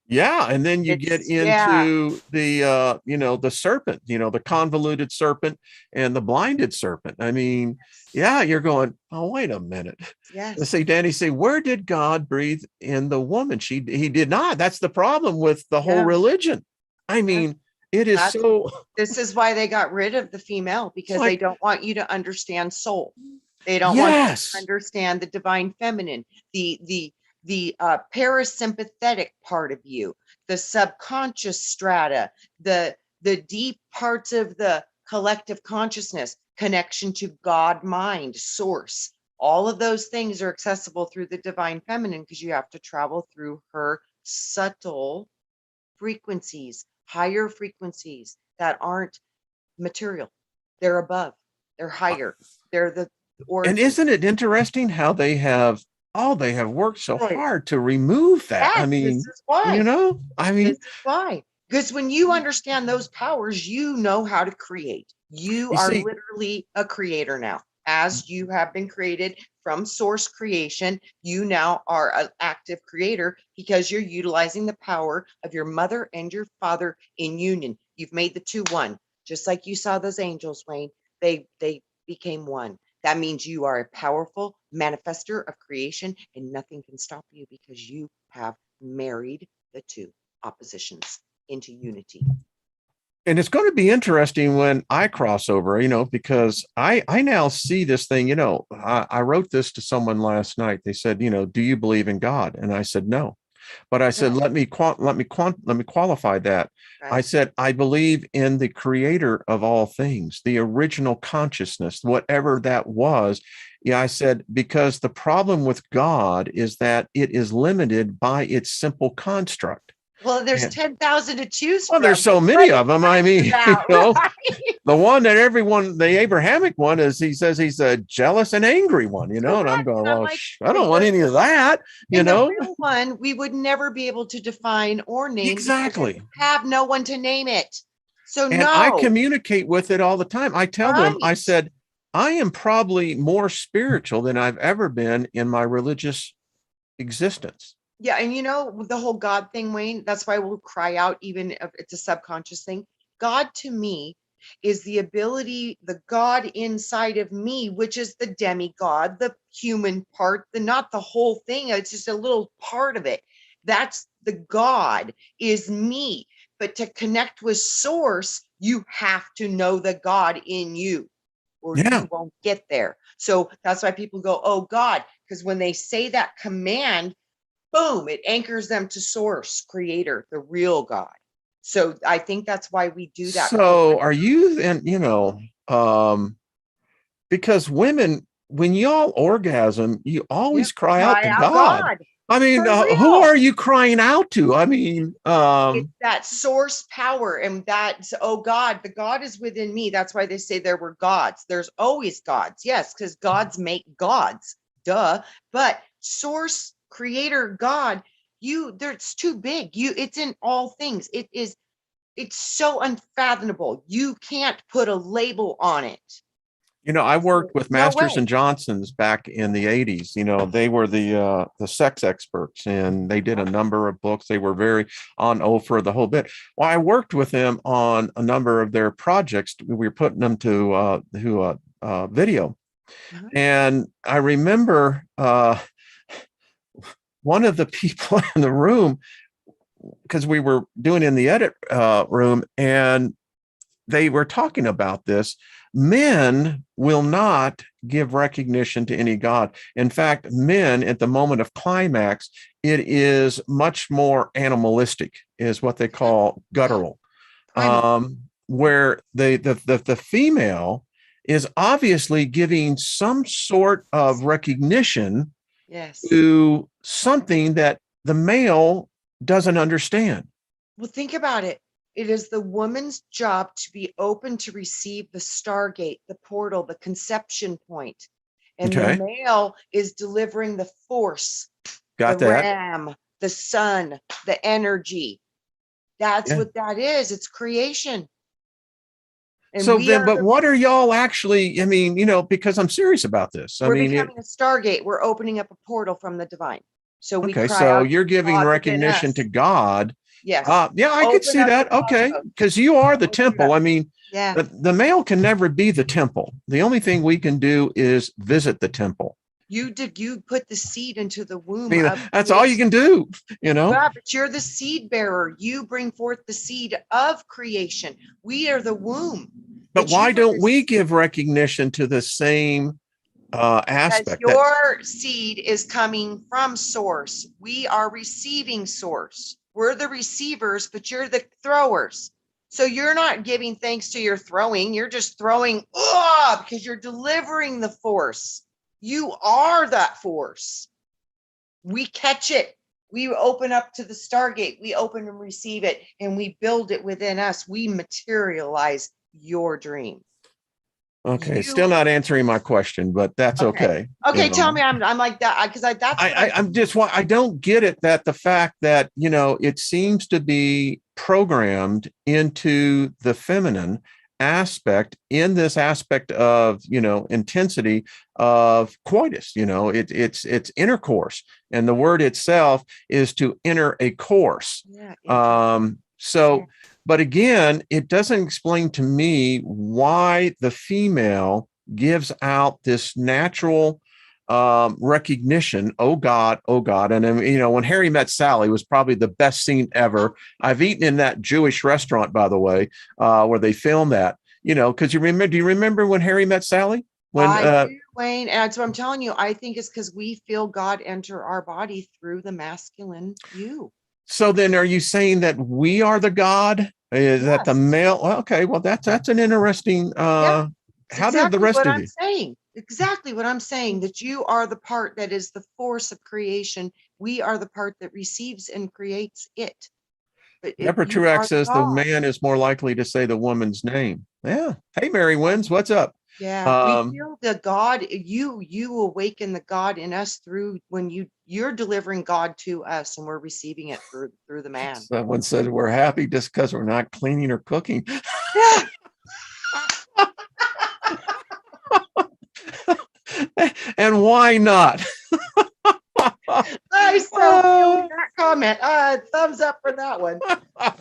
Yeah. And then you get Yeah. into the serpent, the convoluted serpent and the blinded serpent. I mean, yeah, you're going, oh, wait a minute. Let's Yes. see, Danny, say, where did God breathe in the woman? He did not. That's the problem with the whole No. religion. I mean, it is That's so. This is why they got rid of the female, because they like, don't want you to understand soul. They don't want you to yes. understand the divine feminine, the parasympathetic part of you, the subconscious strata, the deep parts of the collective consciousness, connection to God, mind, source. All of those things are accessible through the divine feminine, because you have to travel through her subtle frequencies, higher frequencies that aren't material. They're above, they're higher, they're the And origin. isn't it interesting how they have worked so Right. hard to remove that? I Yes, this mean, is why. This is why. Because when you understand those powers, you know how to create. You you are see, literally a creator now. As you have been created from source creation, you now are an active creator, because you're utilizing the power of your mother and your father in union. You've made the two one, just like you saw those angels, Wayne. They became one. That means you are a powerful, manifester of creation, and nothing can stop you because you have married the two oppositions into unity. And it's going to be interesting when I cross over, because I now see this thing, I wrote this to someone last night. They said, do you believe in God? And I said, no. But I said, No. let me qualify that. Right. I said, I believe in the creator of all things, the original consciousness, whatever that was. Yeah, I said, because the problem with God is that it is limited by its simple construct. Well, there's And, 10,000 to choose well, from. there's so many of them. I mean, Right? the one that the Abrahamic one is, he says he's a jealous and angry one, and I'm going, And I'm well, like, I don't want any of that, and the real one, we would never be able to define or name Exactly. because we have no one to name it. So And I communicate with it all the time. I tell them, I said, I am probably more spiritual than I've ever been in my religious existence. Yeah. And the whole God thing, Wayne, that's why we'll cry out, even if it's a subconscious thing. God to me is the ability, the God inside of me, which is the demigod, the human part, not the whole thing. It's just a little part of it. That's the God is me. But to connect with source, you have to know the God in you, or you won't get there. So that's why people go, oh God, because when they say that command, boom, it anchors them to source, creator, the real God. So I think that's why we do that. So are you, and because women, when y'all orgasm, you always cry out to God. I mean, who are you crying out to? I mean, it's that source power, and that's, oh God, the God is within me. That's why they say there were gods. There's always gods. Yes, because gods make gods. Duh. But source, creator, God, it's too big. It's in all things. It's so unfathomable. You can't put a label on it. I worked with Masters and Johnsons back in the 80s. They were the sex experts, and they did a number of books. They were very on Oprah, the whole bit. Well, I worked with them on a number of their projects. We were putting them to video. And I remember one of the people in the room, because we were doing in the edit room, and they were talking about this. Men will not give recognition to any God. In fact, men at the moment of climax, it is much more animalistic, is what they call guttural, where the female is obviously giving some sort of recognition to something that the male doesn't understand. Well, think about it. It is the woman's job to be open to receive the stargate, the portal, the conception point. And the male is delivering the force, the ram, the sun, the energy. That's what that is. It's creation. And so then, but what are y'all actually, I mean, because I'm serious about this. We're becoming a stargate. We're opening up a portal from the divine. So we cry so out, you're giving God recognition to God. Yes. Yeah, I could see that. Okay. Because you are the temple. I mean, the male can never be the temple. The only thing we can do is visit the temple. You put the seed into the womb. I mean, that's all you can do, Yeah, but you're the seed bearer. You bring forth the seed of creation. We are the womb. But why don't we give recognition to the same aspect? Because your seed is coming from source. We are receiving source. We're the receivers, but you're the throwers. So you're not giving thanks to your throwing. You're just throwing because you're delivering the force. You are that force. We catch it. We open up to the stargate. We open and receive it, and we build it within us. We materialize your dream. Okay, still not answering my question, but that's okay. Okay, tell me. I'm like that because I'm just I don't get it, that the fact that it seems to be programmed into the feminine aspect in this aspect of intensity of coitus. It's intercourse, and the word itself is to enter a course. But again, it doesn't explain to me why the female gives out this natural recognition. Oh God, oh God. And when Harry Met Sally was probably the best scene ever. I've eaten in that Jewish restaurant, by the way, where they filmed that, because do you remember when Harry Met Sally? When I do, Wayne, and so I'm telling you, I think it's because we feel God enter our body through the masculine you. So then are you saying that we are the God? Is that the male? Well, okay, well, that's an interesting, Yeah, it's how did the exactly rest what of I'm you? saying. Exactly what I'm saying, that you are the part that is the force of creation. We are the part that receives and creates it. But Deborah you Truax are the says the God. man is more likely to say the woman's name. Yeah. Hey, Mary Wins, what's up? Yeah, we feel the God, you awaken the God in us through when you're delivering God to us and we're receiving it through the man. Someone said we're happy just because we're not cleaning or cooking. And why not? I so feel that comment. Thumbs up for that one.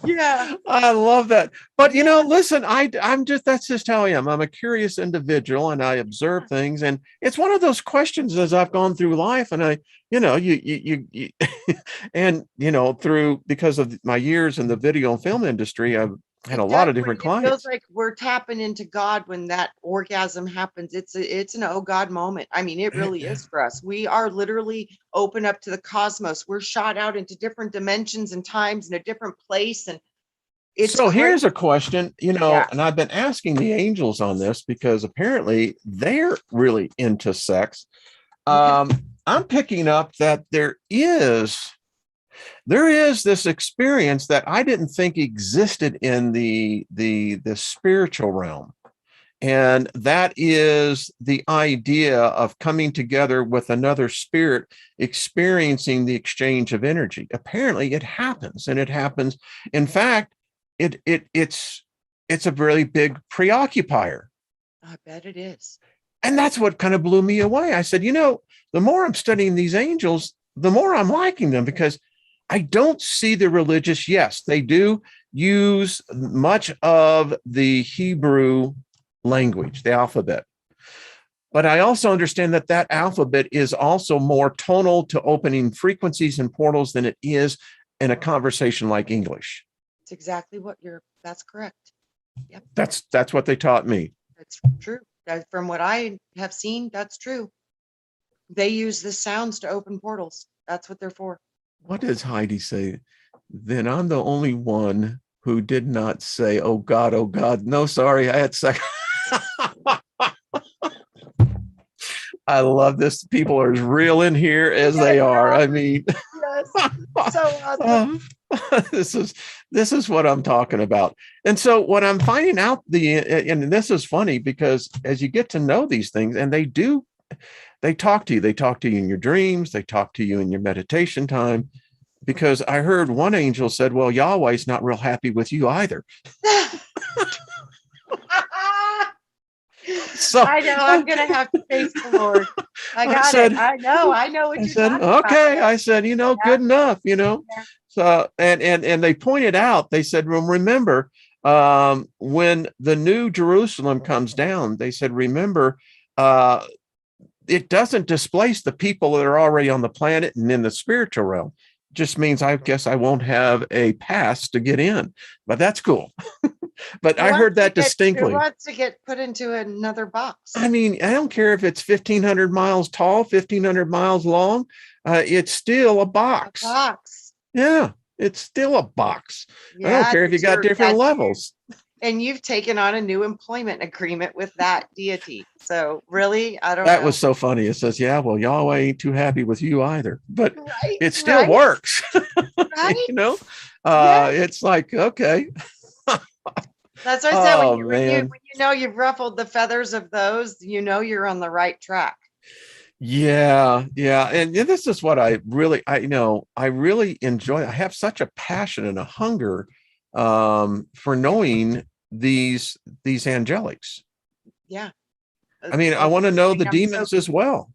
Yeah. I love that. But listen, that's just how I am. I'm a curious individual and I observe things. And it's one of those questions as I've gone through life. And you and through because of my years in the video and film industry, I've had a It lot does, of different Wayne. It feels clients. like we're tapping into God when that orgasm happens. It's an oh God moment. I mean, it really is for us. We are literally open up to the cosmos. We're shot out into different dimensions and times in a different place. And it's So here's crazy. a question, Yeah. and I've been asking the angels on this because apparently they're really into sex. Okay. I'm picking up that there is this experience that I didn't think existed in the spiritual realm. And that is the idea of coming together with another spirit, experiencing the exchange of energy. Apparently it happens, and it happens. In fact, it's a really big preoccupier. I bet it is. And that's what kind of blew me away. I said, the more I'm studying these angels, the more I'm liking them, because I don't see the religious. Yes, they do use much of the Hebrew language, the alphabet. But I also understand that that alphabet is also more tonal to opening frequencies and portals than it is in a conversation like English. It's exactly that's correct. Yep. That's what they taught me. That's true. From what I have seen, that's true. They use the sounds to open portals. That's what they're for. What does Heidi say? Then I'm the only one who did not say, oh God, oh God. No, sorry, I had sex. I love this. People are as real in here as they are. I mean, yes. So awesome. This is what I'm talking about. And so what I'm finding out and this is funny because as you get to know these things, and they talk to you in your dreams, they talk to you in your meditation time, because I heard one angel said, well, Yahweh's not real happy with you either. So I know I'm gonna have to face the Lord. I got it. I know what you're talking about. Okay. I said, good enough, Yeah. So and they pointed out, they said, well, remember, when the new Jerusalem comes down, they said, remember, it doesn't displace the people that are already on the planet and in the spiritual realm. Just means I guess I won't have a pass to get in, but that's cool. But I heard that distinctly. Who wants to get put into another box? I mean, I don't care if it's 1,500 miles tall, 1,500 miles long. It's still a box. A box. Yeah, it's still a box. Yeah, I don't care if you got different levels. And you've taken on a new employment agreement with that deity. So really, I don't know. That was so funny. It says, yeah, well, Yahweh ain't too happy with you either, but right, it still works. Right? It's like, okay. That's what I said. When you know you've ruffled the feathers of those, you're on the right track. Yeah. And this is what I really enjoy. I have such a passion and a hunger for knowing these angelics. Yeah. I mean, I want to know the demons as well.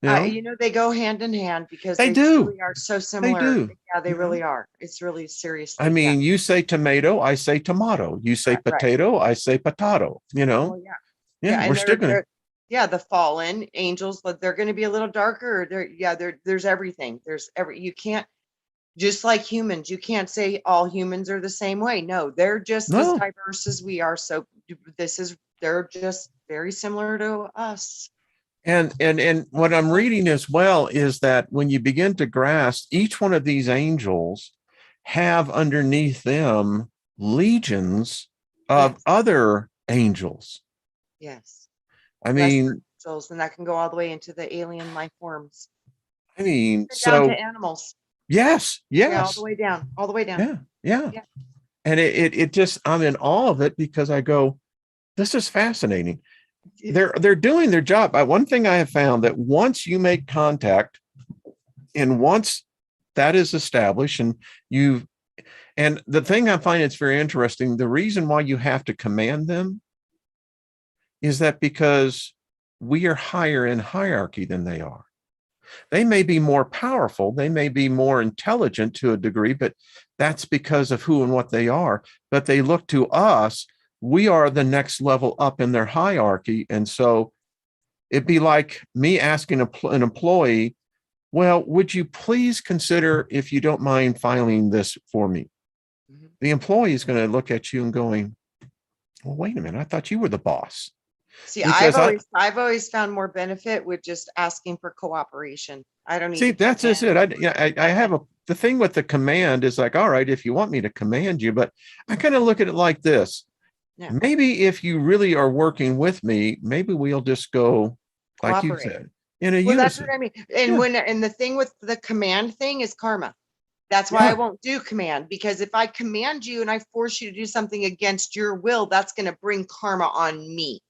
They go hand in hand because they do. Really are so similar. They do. Yeah, they really are. It's really serious. I mean, you say tomato, I say tomato. You say potato, I say potato. Oh, yeah. Yeah, we're still gonna. Yeah, the fallen angels, but they're going to be a little darker. There's everything. You can't, just like humans, you can't say all humans are the same way. No, they're just as No. diverse as we are. So they're just very similar to us. And what I'm reading as well is that when you begin to grasp, each one of these angels have underneath them legions of Yes. other angels. Yes. I Lesser mean, angels, and that can go all the way into the alien life forms. Down to so animals. yes, Yeah, all the yes, way down. All the way down. yeah, yeah. Yeah. And it just, I'm in awe of it because I go, this is fascinating. They're doing their job. One thing I have found that once you make contact and once that is established and the thing I find it's very interesting, the reason why you have to command them is that because we are higher in hierarchy than they are. They may be more powerful, they may be more intelligent to a degree, but that's because of who and what they are. But they look to us, we are the next level up in their hierarchy. And so it'd be like me asking an employee, well, would you please consider, if you don't mind, filing this for me? Mhm. The employee is going to look at you and going, well, wait a minute, I thought you were the boss. See, Because I've always found more benefit with just asking for cooperation. I don't need see, to that's just command. it. I have the thing with the command is like, all right, if you want me to command you, but I kind of look at it like this. Yeah. Maybe if you really are working with me, maybe we'll just go, like you Cooperate. said, in a Well, that's unison. what I mean. And Yeah. and the thing with the command thing is karma. That's why I Yeah. won't do command, because if I command you and I force you to do something against your will, that's going to bring karma on me.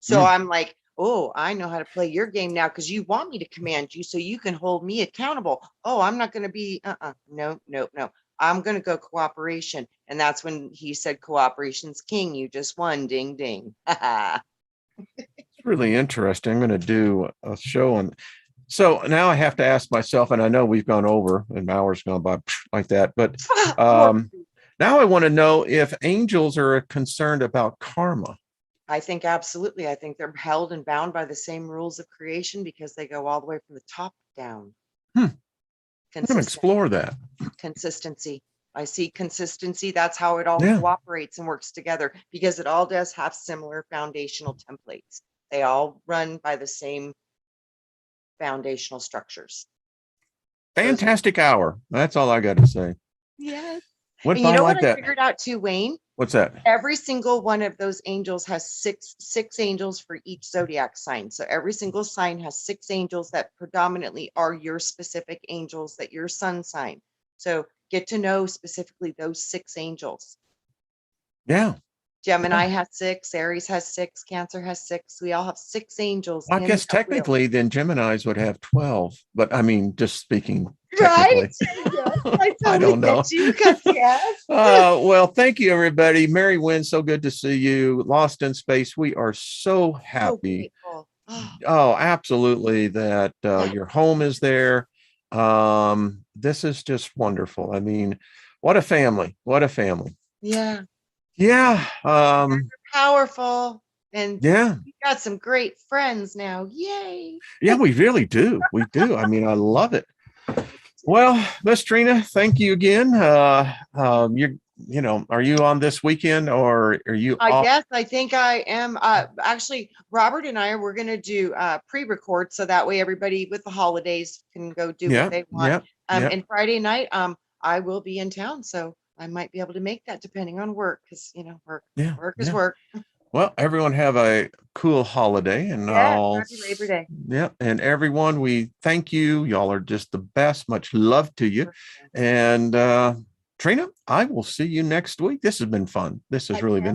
So Mm. I'm like, oh, I know how to play your game now because you want me to command you so you can hold me accountable. Oh, I'm not going to be, no, no, no. I'm going to go cooperation. And that's when he said cooperation's king. You just won. Ding, ding. It's really interesting. I'm going to do a show on. So now I have to ask myself, and I know we've gone over an hour's gone by like that, but now I want to know if angels are concerned about karma. I think absolutely. I think they're held and bound by the same rules of creation because they go all the way from the top down. I'm going to Consistent explore that. consistency. I see consistency. That's how it all Yeah. cooperates and works together, because it all does have similar foundational templates. They all run by the same foundational structures. Fantastic hour. That's all I got to say. Yes. Went And you by know what like I that. figured out too, Wayne? What's that? Every single one of those angels has six angels for each zodiac sign. So every single sign has 6 angels that predominantly are your specific angels, that your sun sign. So get to know specifically those 6 angels. Yeah. Gemini has 6, Aries has 6, Cancer has 6. We all have 6 angels Well, I in guess that wheel. technically then Geminis would have 12, but I mean, just speaking Right? technically. Yes, I I totally don't know. get you, because yes. Well, thank you, everybody. Mary Wynn, so good to see you. Lost in Space. We are so So happy. grateful. Oh, Oh, absolutely, that your home is there. This is just wonderful. I mean, what a family. What a family. yeah. Yeah. Powerful. And Yeah. we got some great friends now. Yay. Yeah, we really do. We do. I mean, I love it. Well, Miss Trina, thank you again. Are you on this weekend or are you off? Yes, I think I am. Actually, Robert and I, we're going to do pre-record, so that way everybody with the holidays can go do what Yeah, they want. yeah, yeah. And Friday night, I will be in town, so I might be able to make that depending on work, because work is Yeah. work. Well, everyone have a cool holiday and Yeah, happy Labor Day. yeah. And everyone, we thank you. Y'all are just the best. Much love to you. And Trina, I will see you next week. This has been fun. This has really been